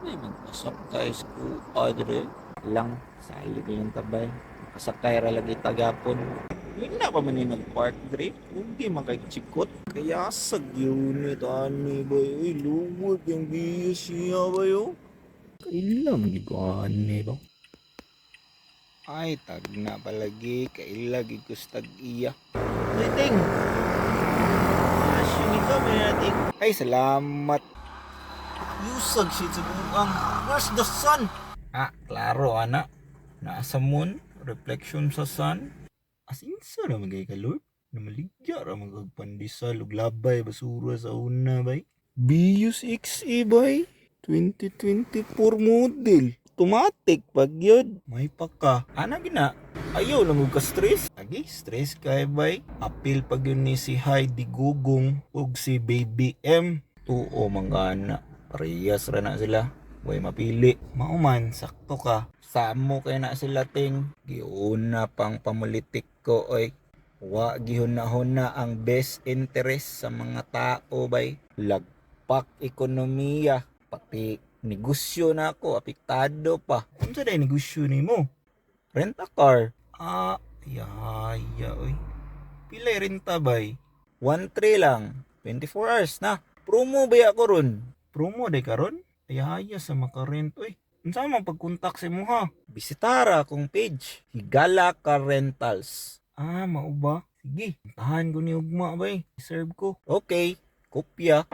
Di man kasakay ko adre lang salig lang tabay. Kasakay ra lagi tagapon. Hindi pa man ni nag-park dre. Hindi man kay chikot. Kaya sa unit ani ba uy luwag yung biyo siya ba yo? Kailan gid ko ani ba? Ay tagna palagi kaila gid ko sa tag-iya. Waiting. Sini ka may nating. Ay salamat. Yusag siya sa buang. Where's the sun? Ah, klaro, ana. Nasa moon, reflection sa sun. Asinsa na magay ka, Lord? Na maligya ra magagpandisal ug labay basura sa una, bay. Bius XE, bay. 2024 model. Automatic pag yun. May paka. Ana gina. Ayaw lang ka stress. Lagi, stress kay bay. Apil pag yun ni si Heidi Gugong ug si Baby M. Tuo manggana. Parehas ra na sila. Way mapili. Mauman, sakto ka. Samo kay na sila ting. Giuna pang pamulitik ko oy. Wa gihuna-huna ang best interest sa mga tao bay. Lagpak ekonomiya. Pati negosyo na ako. Apektado pa. Unsa day negosyo nimo? Rent a car. Ah, yaya oy. Pilay renta bay? 1-3 lang. 24 hours na. Promo ba ako ron? Promo day karon? Ayaya sa makarent oy. Unsa man pagkontak sa mo ha? Bisitara akong page. Higala Car Rentals. Ah, mao ba? Sige, tahan ko ni ugma bay. Serve ko. Okay, kopya.